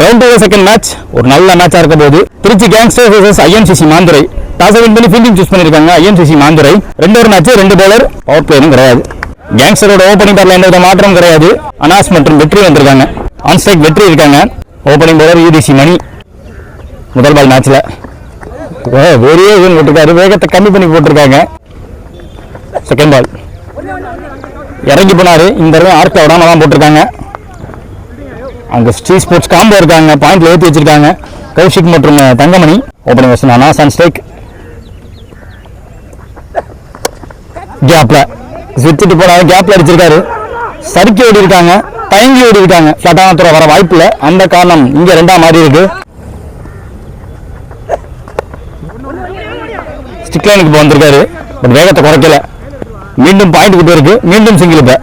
Round second match ஒரு நல்ல மேட்சா இருக்க போது. Trichy gangsters vs IMCC Manthurai. Toss win பண்ணி ஃபீல்டிங் சூஸ் பண்ணிருக்காங்க IMCC Manthurai. 2 match 2 bowler, power பிளேயும் கிடையாது. கேங்ஸ்டரோட ஓப்பனிங் பேர்ல எந்த மாற்றம் கிடையாது. அனாஸ் மற்றும் வெற்றி வந்திருக்காங்க. ஆன் ஸ்ட்ரைக் வெற்றி இருக்காங்க. ஓப்பனிங் பவுலர் யூடிசி மணி. முதல் பால் மேட்ச்ல வேரியேஷன் போட்டிருக்காரு, வேகத்தை கம்மி பண்ணி போட்டிருக்காங்க. செகண்ட் பால் இறங்கி போனாரு. இந்த தடவை ஆர்க்ல விடாம தான் போட்டிருக்காங்க. அங்க ஸ்ரீ ஸ்போர்ட்ஸ் காம்போ இருக்காங்க, பாயிண்ட்ல ஏற்றி வச்சிருக்காங்க கௌஷிக் மற்றும் Thangamani. Opening version Anas on strike. கேப்ல சுவிட்சிட்டு போனாரு, கேப்ல அடிச்சிருக்காரு. சறுக்கி ஓடி இருக்காங்க, தயங்கி ஓடி இருக்காங்க. ஃபிளாட்டான துறை வர வாய்ப்பு இல்லை. அந்த காரணம் இங்க 2 மாறி இருக்கு. ஸ்டிக் லைனுக்கு வந்திருக்காரு, பட் வேகத்தை குறைக்கல. மீண்டும் பாயிண்ட் கிட்ட இருக்கு. மீண்டும் சிங்கிள். இப்ப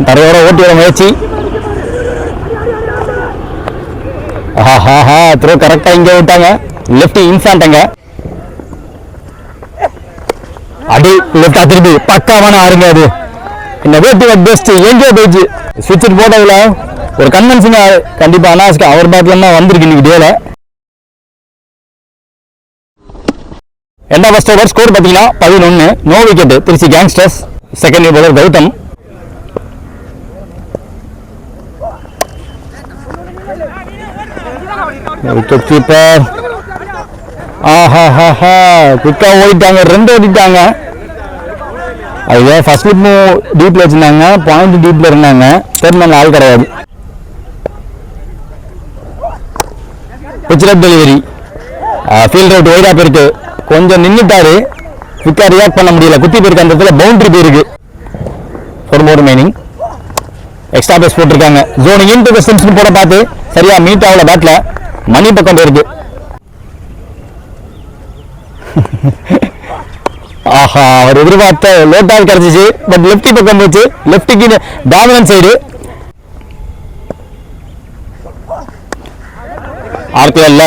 தரையோட ஓட்டி வர முயற்சி. த்ரோ கரெக்டா இங்க விட்டாங்க. லெஃப்ட் இன்ஃபான்ட்ங்க அடி லெஃப்டா திருப்பி பக்காவான ஆறுங்க. அது இந்த வேட்டி பெஸ்ட் எங்கேயோ போயிடுச்சு. ஸ்விட்ச் போட்டதுல ஒரு கன்வென்சிங்கா கண்டிப்பா அனாஸ்க்கு அவர் பேட்ல தான் வந்திருக்கு இன்னைக்கு டேல. ஃபர்ஸ்ட் ஓவர் ஸ்கோர் பார்த்தீங்கன்னா 11. No wicket Trichy gangsters. Second bowler Gautam. Wicket keeper குவிக்கா ஓடிட்டாங்க. 2 ஓடிட்டாங்க. அது ஃபர்ஸ்ட் ஸ்லிப் டீப்ல வச்சிருந்தாங்க, பாயிண்ட் டீப்ல இருந்தாங்க. தேர்ட் ஆள் கிடையாது. பிச் டெலிவரி ஃபீல்ட் அவுட் ஒய்டா போயிருக்கு. கொஞ்சம் நின்றுட்டாரு, குவிக்கா ரியாக்ட் பண்ண முடியல. குத்தி போயிருக்கு. அந்த இடத்துல பவுண்டரி போயிருக்கு. ஒரு மோர் ரிமைனிங். எக்ஸ்ட்ரா பேஸ் போட்டிருக்காங்க. Zoning in to the stumps போட பார்த்து சரியா மீட் ஆகல. பேட்ல மணி பக்கம் போயிருக்கு. அவர் எதிர்பார்த்த லோட்டால் கிடைச்சிச்சு, பட் லெப்டி பக்கம் போச்சு. லெப்டிக்கு டாமினன்ட் சைடு. ஆர்கே இல்ல.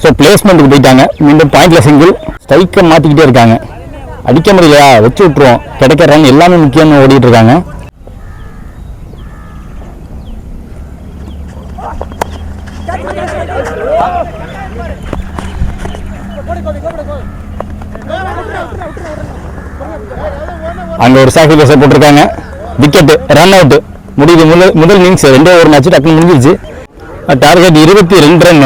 ஸோ பிளேஸ்மெண்ட்டுக்கு போயிட்டாங்க. மீண்டும் பாயிண்ட்ல சிங்கிள். ஸ்ட்ரைக்கை மாத்திக்கிட்டே இருக்காங்க. அடிக்க முடியலையா, வச்சு விட்டுருவோம். கிடைக்கிற ரன் எல்லாமே முக்கியம்னு ஓடிட்டு இருக்காங்க. அங்க ஒரு சாக்ரிஃபைஸ் போட்டிருக்காங்க. விக்கெட், ரன் அவுட் முடியுது. முதல் இன்னிங்ஸ் 2 ஓவர் மேட்ச் டக்குனு முடிஞ்சிருச்சு. Target 22 run.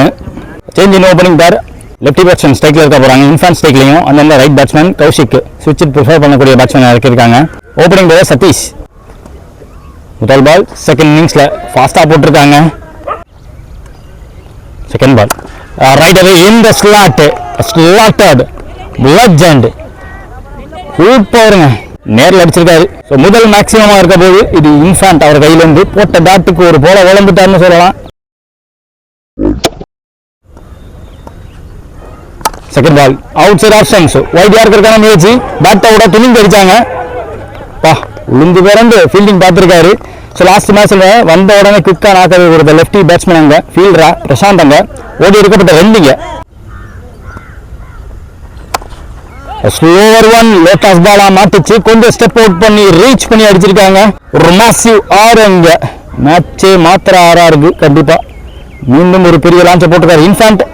Change in opening பேர் லெஃப்டி பேட்ஸ்மேன் ஸ்ட்ரைக்ல இருக்க போறாங்க. இன்ஃபான்ட் ஸ்ட்ரைக்லையும் அந்த ரைட் பேட்ஸ்மேன் கௌஷிக் ஸ்விட்ச் ப்ரிஃபர் பண்ணக்கூடிய பேட்ஸ்மேன் இறக்கிருக்காங்க. ஓப்பனிங் பேர் சதீஷ். முதல் பால் செகண்ட் இன்னிங்ஸ்ல ஃபாஸ்டா போட்டிருக்காங்க. செகண்ட் பால் ரைட் அவே இன் தி ஸ்லாட்டட் லெஜெண்ட் சூப்பருங்க. நேரில் அடிச்சிருக்காரு. முதல் மேக்சிமமா இருக்க போது இது இன்ஃபான்ட் அவர் கையில இருந்து போட்ட பேட்டுக்கு ஒரு போல விளம்பிட்டாருன்னு சொல்லலாம். Second ball outside off stumps. Wide யார்க்கருக்கான முயற்சி. பேட்டோட துணிந்து அடிச்சாங்க. உளுந்து பிறந்து ஃபீல்டிங் பார்த்துருக்காரு. ஸோ லாஸ்ட் மேட்ச்ல வந்த உடனே குவிக்கா நாக்கது ஒரு லெஃப்டி பேட்ஸ்மேன் அங்க ஃபீல்டரா பிரசாந்த் அங்க ஓடி இருக்கப்பட்ட 2 ஸ்லோவர் 1 லோட்டாஸ் பாலா மாட்டுச்சு. கொஞ்சம் ஸ்டெப் அவுட் பண்ணி ரீச் பண்ணி அடிச்சிருக்காங்க. ஒரு மாசிவ் 6 அங்க மேட்சே மாத்திர 6 இருக்கு. கண்டிப்பா மீண்டும் ஒரு பெரிய லான்ச்சை போட்டுருக்காரு இன்ஃபான்ட்.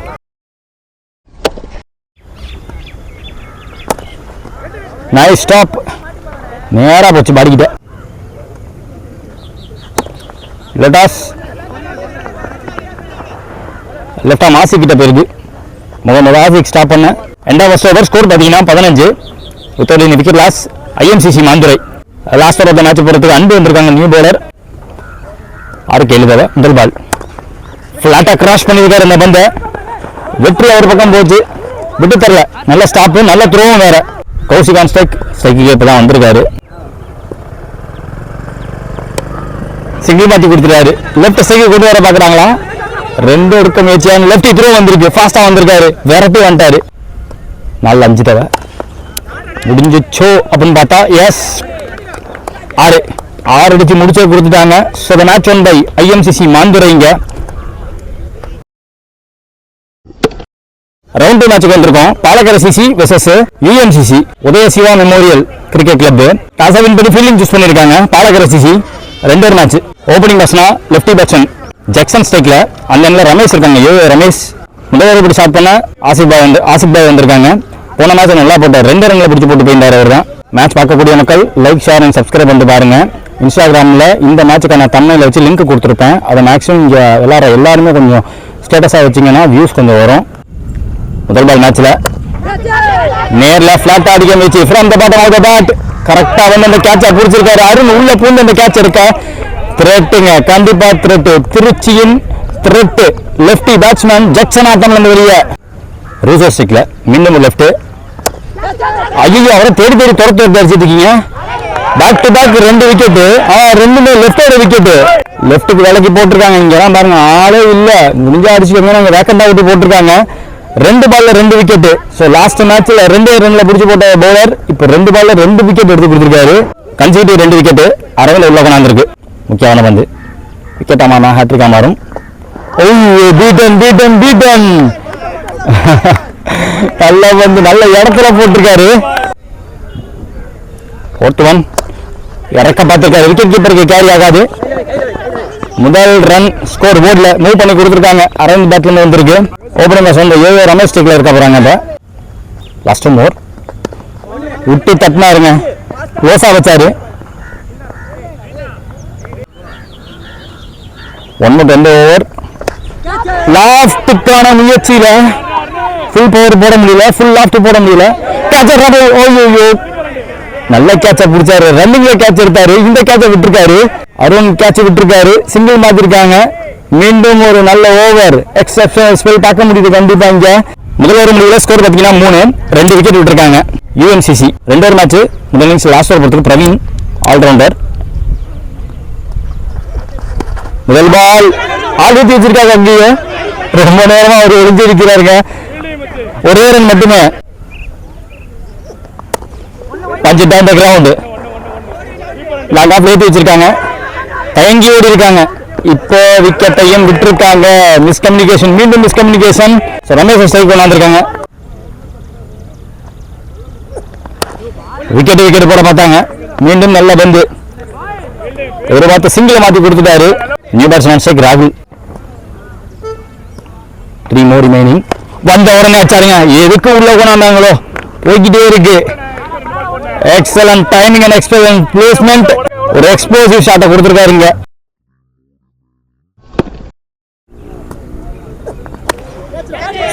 Nice stop. நேரா போச்சு பாடிக்கிட்ட. லோட்டாஸ் லெஃப்டா மாசி கிட்ட போயிருக்கு. முகமது ஆசிக் ஸ்டாப் பண்ண. ஃபர்ஸ்ட் ஓவர் ஸ்கோர் பார்த்தீங்கன்னா 15. Without any wicket loss. IMCC Manthurai. Last over match போறதுக்கு அன்பு வந்திருக்காங்க நியூ பவுலர். 6 எழுதவ. முதல் பால் ஃபிளாட்டா கிராஸ் பண்ணிருக்காரு. இந்த பந்த வெற்றி அவர் பக்கம் போச்சு. விட்டு தரல. நல்ல ஸ்டாப், நல்ல த்ரோவும் வேற. Kaushik on strike. ஸ்ட்ரைக்கு இப்பதான் வந்திருக்காரு. சிங்கிள் மாத்தி கொடுத்துருக்காரு. லெஃப்ட் சைடு கொண்டு வர பாக்குறாங்களா. 2 எடுக்க முயற்சியான லெஃப்ட் த்ரோ வந்திருக்கு. ஃபாஸ்டா வந்திருக்காரு. விரட்டி வந்துட்டாரு. 4-5 தடவை முடிஞ்சிச்சோ அப்படின்னு பார்த்தா எஸ் 6 அடிச்சு முடிச்சே கொடுத்துட்டாங்க. So the match won by IMCC மாந்துரைங்க. ரவுண்ட் 2 மேட்சுக்கு வந்திருக்கோம். Palakkarai CC versus UMCC Udaya Siva memorial cricket club. Toss win பண்ணி ஃபீல்டிங் சூஸ் பண்ணிருக்காங்க பாலக்கரை சிசி. ரெண்டு ஒரு மேட்ச். ஓப்பனிங் பேட்ஸ்னா லெஃப்டி பேட்ஸ்மேன் ஜக்சன் ஸ்டேக்ல. அந்த எண்ணில் ரமேஷ் இருக்காங்க. ரமேஷ் முதல் ஓவர் ஸ்டார்ட் பண்ண ஆசிப் பாய் வந்திருக்காங்க. போன மேட்ச் நல்லா போட்டார். 2 ரன்களை பிடிச்சி போட்டு போயிருந்தார். அவர் தான் மேட்ச் பார்க்கக்கூடிய மக்கள் லைக் ஷேர் அண்ட் சப்ஸ்கிரைப் பண்ணிட்டு பாருங்க. இன்ஸ்டாகிராமில் இந்த மேட்சுக்கான தம்ப்நெயில வச்சு லிங்க் கொடுத்துருப்பேன். அதை மேக்ஸிமம் இங்கே எல்லாருமே கொஞ்சம் ஸ்டேட்டஸாக வச்சிங்கன்னா வியூஸ் கொஞ்சம் வரும். முதல் பால் மேட்ச்சில் நேரில் ஃபிளாட் அடிக்க முயற்சி from the bottom of the bat. கரெக்டாக வந்து அந்த கேட்சை பிடிச்சிருக்காரு. அருண் உள்ள பூந்து அந்த கேட்ச் இருக்க த்ரெட்டுங்க. கண்டிப்பாக த்ரெட்டு. திருச்சியின் த்ரெட்டு லெஃப்டி பேட்ஸ்மேன் ஜக்சன் ஆட்டம் வெளியே ரூசோ ஸ்டிக்ல மீண்டும் லெஃப்ட். ஐயோ அவரை தேடி துரத்து அடிச்சிருக்கீங்க. Back to back 2 wicket. ரெண்டுமே லெஃப்டோட விக்கெட்டு. லெஃப்ட்டுக்கு விலைக்கு போட்டிருக்காங்க. இங்கெல்லாம் பாருங்க ஆளே இல்லை. முடிஞ்சா அடிச்சுக்கோங்க. நாங்கள் வேக்கண்டா விட்டு போட்டிருக்காங்க. 2 பால்ல 2 விக்கெட்டு. ஸோ லாஸ்ட் மேட்ச்ல 2 ரன்ல பிடிச்சி போட்ட பவுலர் இப்போ 2 பால்ல 2 விக்கெட் எடுத்து கொடுத்துருக்காரு. Consecutive 2 wicket. அரவில் உள்ள கொண்டாந்துருக்கு. முக்கியமான பந்து விக்கெட் ஆமாம் ஹேட்ரிக்கா மாறும். பீட்டன் நல்ல வந்து நல்ல இடத்துல போட்டிருக்காரு. 4-1 இறக்க பார்த்திருக்காரு. விக்கெட் கீப்பருக்கு கேரி ஆகாது. முதல் ரன் ஸ்கோர் போர்டில் மூவ் பண்ணி கொடுத்துருக்காங்க. அரவிந்த் பேட்ல வந்திருக்கு. ஓப்பனிங் சொந்த ரமேஷ் ஸ்டிக்ல இருக்க போறாங்க. இப்போ லாஸ்ட் ஓவர் விட்டு தட்டினாருங்க. க்ளோஸா வச்சாரு. 1 ஓவர் லாஸ்டுக்கான முயற்சியில ஃபுல் பவர் போட முடியல. ஃபுல் லாஸ்ட் போட முடியல. கேட்சர் நல்ல கேட்ச பிடிச்சாரு. ரன்னிங்ல கேட்ச் எடுத்தாரு. இந்த கேட்ச விட்டுருக்காரு. அருண் கேட்ச் விட்டுருக்காரு. சிங்கிள் மாத்திருக்காங்க. மீண்டும் ஒரு நல்ல ஓவர் எக்ஸப்ஷனல் ஸ்பெல் பார்க்க முடியுது. கண்டிப்பா இங்க முதல் ஓவர் முடியல. ஸ்கோர் பார்த்தீங்கன்னா 3. 2 விக்கெட் விட்டுருக்காங்க. UMCC 2 over match. முதல் இன்னிங்ஸ் லாஸ்ட் ஓவர் பொறுத்து பிரவீன் ஆல்ரவுண்டர். முதல் பால் ஆடி வச்சிருக்காங்க. அங்கேயே ரொம்ப நேரமா அவர் எழுதி இருக்கிறாருங்க. ஒரே ரன் மட்டுமே. பஞ்சு டைம் கிரவுண்ட் லாங் ஆஃப் ஏற்றி வச்சிருக்காங்க. தயங்கி ஓடி இருக்காங்க. இப்போ விக்கெட்டையும் விட்டுருக்காங்க. மிஸ்கம்யூனிகேஷன். மீண்டும் மிஸ்கம்யூனிகேஷன். ரமேஷ் ஸ்ட்ரைக் கொண்டாந்துருக்காங்க. விக்கெட் போட பார்த்தாங்க. மீண்டும் நல்ல பந்து. எதிர்பார்த்து சிங்கிள் மாற்றி கொடுத்துட்டாரு. நியூ பேட்ஸ்மேன் ஸ்ட்ரைக் ராகுல். 3 more remaining. வந்த உடனே வச்சாருங்க. எதுக்கு உள்ள கொண்டாந்தாங்களோ போய்கிட்டே இருக்கு. Excellent timing and excellent placement. ஒரு எக்ஸ்ப்ளோசிவ் ஷாட்டை கொடுத்துருக்காருங்க.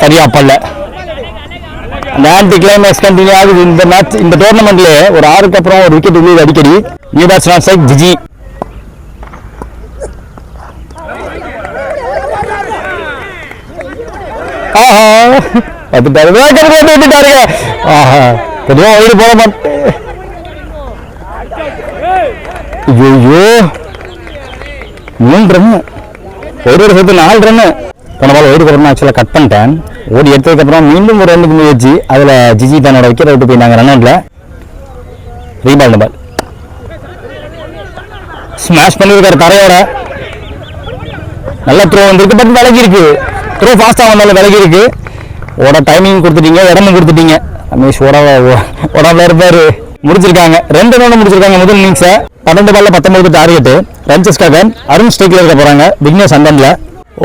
சரியா பல்ல. அந்த ஆன்டி கிளைமேக்ஸ் கண்டினியூ ஆகுது இந்த மேட்ச். இந்த டோர்னமெண்ட்ல ஒரு 6க்கு அப்புறம் ஒரு விக்கெட் விழுது அடிக்கடி. நியூ பேட்ஸ்மேன் ஸ்ட்ரைக் ஜிஜி. பொதுவா வயிறு போட மாட்டேன். ஐயோ 3 ரன். ஒரு சேர்த்து 4 ரன். போன பால் ஒயிட் கவர் ஆக்சுவலாக கட் பண்ணிட்டேன். ஓடி எடுத்ததுக்கப்புறம் மீண்டும் ஒரு ரன்னுக்கு முயற்சி. அதில் ஜிஜி தன்னோட விக்கெட் விட்டு போயிருந்தாங்க. ரன் அவுட்ல ரீபால் பால் ஸ்மாஷ் பண்ணியிருக்காரு தரையோட. நல்ல த்ரோ வந்துருக்கு. பட் விலகி இருக்கு. த்ரோ ஃபாஸ்ட்டாக வந்தாலும் விலகி இருக்கு. ஓட டைமிங் கொடுத்துட்டீங்க. இடமும் கொடுத்துட்டீங்க. ரமேஷ் ஓடாம இருப்பாரு. முடிச்சிருக்காங்க. 2 ரன் முடிச்சிருக்காங்க முதல் இன்னிங்ஸை. 12 பால்ல 19 டார்கெட். ரன்சஸ்க்காக அருண் ஸ்ட்ரைக்ல இருக்க போறாங்க. விக்னேஷ் அண்டன்ல.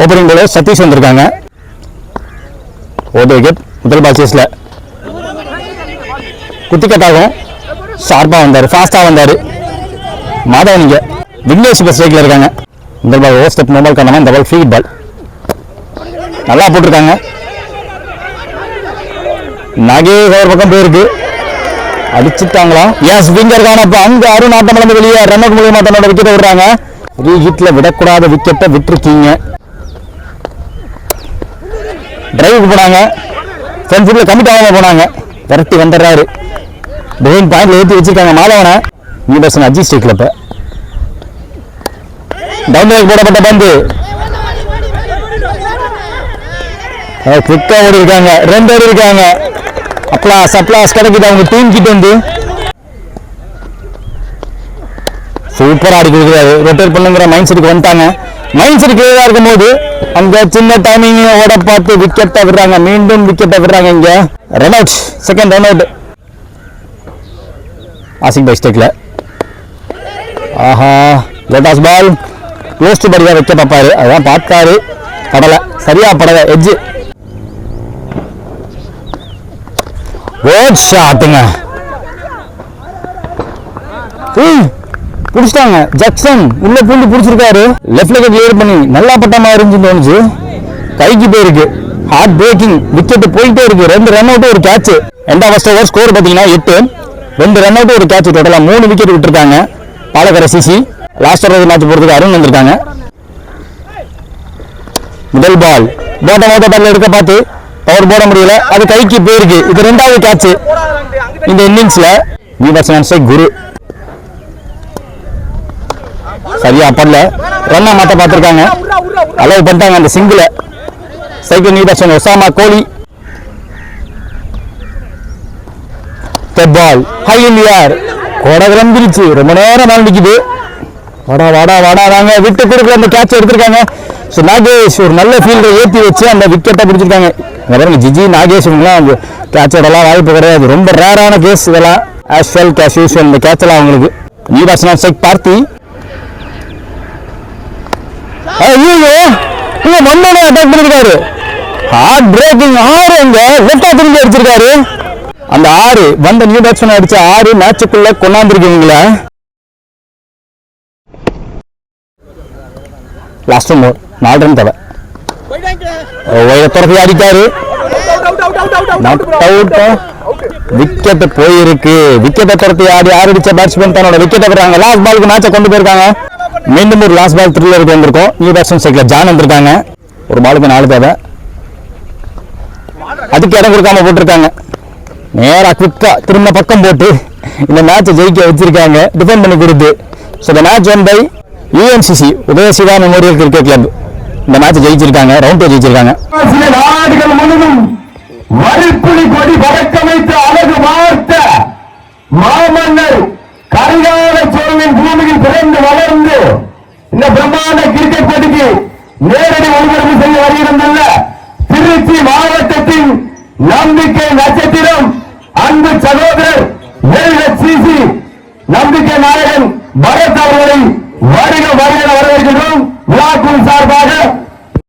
ஓப்பனிங் போல சதீஷ் வந்திருக்காங்க. ஓடி விக்கெட். முதல் பால் சேஸ்ல குத்தி கட் ஆகும். ஷார்ப்பா வந்தாரு. ஃபாஸ்டா வந்தாரு. மாதவன் இங்க. விக்னேஷ் இப்போ ஸ்ட்ரைக்ல இருக்காங்க. முதல் பால் ஓவர் ஸ்டெப் மொபைல் காரணமா இந்த பால் ஃப்ரீ பால் நல்லா போட்டிருக்காங்க. நாகேஷ் ஒரு பக்கம் போயிருக்கு. அடிச்சுட்டாங்களா? எஸ் விங்கர் காணப்ப அங்க அருண் ஆட்டம் இழந்து வெளியே ரன் அவுட் மூலமா தன்னோட விக்கெட்டை விடுறாங்க. ரீஹிட்ல விடக்கூடாத விக்கெட்டை விட்டுருக்கீங்க. டிரைவுக்கு போனாங்க. ஃப்ரண்ட் ஃபுட்ல கமிட் ஆகாம போனாங்க. விரட்டி வந்துடுறாரு. பெயின் பாயிண்ட்ல ஏற்றி வச்சிருக்காங்க மாதவனை. நியூ பேட்ஸ்மேன் அஜித் ஸ்ட்ரைக்ல இப்ப டவுன் போடப்பட்ட பந்து குவிக்கா ஓடி இருக்காங்க. 2 ஓடி இருக்காங்க. அப்ளாஸ் கிடைக்குது அவங்க டீம் கிட்ட வந்து. சூப்பரா ஆடி கொடுக்குறாரு. ரொட்டேட் பண்ணுங்கிற மைண்ட் செட்டுக்கு வந்துட்டாங்க. மைண்ட் செட் கிளியரா இருக்கும் போது அங்க சின்ன டைமிங் ஓட பார்த்து விக்கெட்டை விடுறாங்க. மீண்டும் விக்கெட்டை விடுறாங்க. இங்க run out. Second run out. Ashiq பை ஸ்டேக்ல. ஆஹா லேட்டாஸ் பால் க்ளோஸ் டு படியாக வைக்க பார்ப்பாரு, அதான் பார்த்தாரு, படலை, சரியா படலை, எட்ஜு. குட் ஷாட்டுங்க. பிடிச்சிட்டாங்க. ஜக்சன் உள்ள பூண்டு பிடிச்சிருக்காரு, லெஃப்ட் லெக் கிளியர் பண்ணி நல்லா பட்ட மாதிரி இருந்துச்சு தோணுச்சு, கைக்கு போயிருக்கு. ஹார்ட் பிரேக்கிங், விக்கெட் போயிட்டே இருக்கு. 2 ரன் அவுட், ஒரு கேட்ச். எண்டாம் ஃபர்ஸ்ட் ஓவர் ஸ்கோர் பார்த்தீங்கன்னா 8, 2 ரன் அவுட், ஒரு கேட்ச். டோட்டலா 3 விக்கெட் விட்டுருக்காங்க Palakkarai CC. Last over match போறதுக்கு அருண் வந்திருக்காங்க. முதல் பால் பாட்டம் அவுட் பால் எடுக்க பார்த்து பவர் போட முடியல, அது கைக்கு போயிருக்கு. இது 2வது கேட்ச் இந்த இன்னிங்ஸ்ல. குரு சரியா படல, ரன்னா மாத்த பார்த்திருக்காங்க, அலோவ் பண்ணிட்டாங்க அந்த சிங்கிள. சைக்கிள் நீபர்சன் Osama Kohli. Ball high in the air, கோட கிளம்பிருச்சு, ரொம்ப நேரம் மேல நிக்குது. வாடா வாடா வாடா வாங்க, விட்டு கொடுக்கல, அந்த கேட்ச் எடுத்திருக்காங்க. ஸோ நாகேஷ் ஒரு நல்ல ஃபீல்டை ஏற்றி வச்சு அந்த விக்கெட்டை பிடிச்சிருக்காங்க. பாருங்க ஜிஜி நாகேஷ் அந்த கேட்சோடலாம் வாய்ப்பு கிடையாது, ரொம்ப ரேரான கேஸ் இதெல்லாம். ஆஸ்வல் கேஷ் யூஸ்வல் இந்த கேட்செல்லாம் அவங்களுக்கு. நீபாசனா செக் பார்த்தி மண்ணோட அட்டாக் பண்ணிருக்காரு. ஹார்ட் பிரேக்கிங் 6 இங்க லெஃப்டா திரும்பி அடிச்சிருக்காரு. அந்த 6 வந்த நியூ பேட்ஸ்மேன் அடிச்ச 6 மேட்சுக்குள்ள கொண்டாந்துருக்கீங்களா. லாஸ்ட் ஓவர் 4 ரன் தேவை. துரத்தி அடிக்காரு, விக்கெட் போயிருக்கு. விக்கெட்டை துரத்தி ஆடி அடிச்ச பேட்ஸ்மேன் தன்னோட விக்கெட்டை பெறாங்க. லாஸ்ட் பாலுக்கு மேட்சை கொண்டு போயிருக்காங்க. மீண்டும் ஒரு லாஸ்ட் பால் த்ரில்லருக்கு வந்திருக்கோம். நியூ பேட்ஸ்மேன் சைக்கிள் ஜான் வந்திருக்காங்க. ஒரு பாலுக்கு 4 தேவை, அதுக்கு இடம் கொடுக்காம போட்டிருக்காங்க. நேரா குவிக்கா திரும்ப பக்கம் போட்டு இந்த மேட்சை ஜெயிக்க வச்சிருக்காங்க, டிஃபெண்ட் பண்ணி கொடுத்து. ஸோ இந்த match won by UNCC Udayasiva memorial cricket club இந்த மேட்ச் ஜெயிச்சிருக்காங்க, ரவுண்ட் ஜெயிச்சிருக்காங்க. நாடுகள் முழுவதும் வரிப்புலி கொடி பறக்கமைத்து அழகு வார்த்த மாமன்னர் கரிகால சோழனின் பூமியில் பிறந்து வளர்ந்து இந்த பிரம்மாண்ட கிரிக்கெட் போட்டிக்கு நேரடி ஒளிபரப்பு செய்ய வருகின்றன திருச்சி மாவட்டத்தின் நம்பிக்கை நட்சத்திரம் அன்பு சகோதரர் LHCC நம்பிக்கை நாயகன் பரத் அவர்களை வருக வருக வரவேற்கிறோம். விழாக்குழு சார்பாக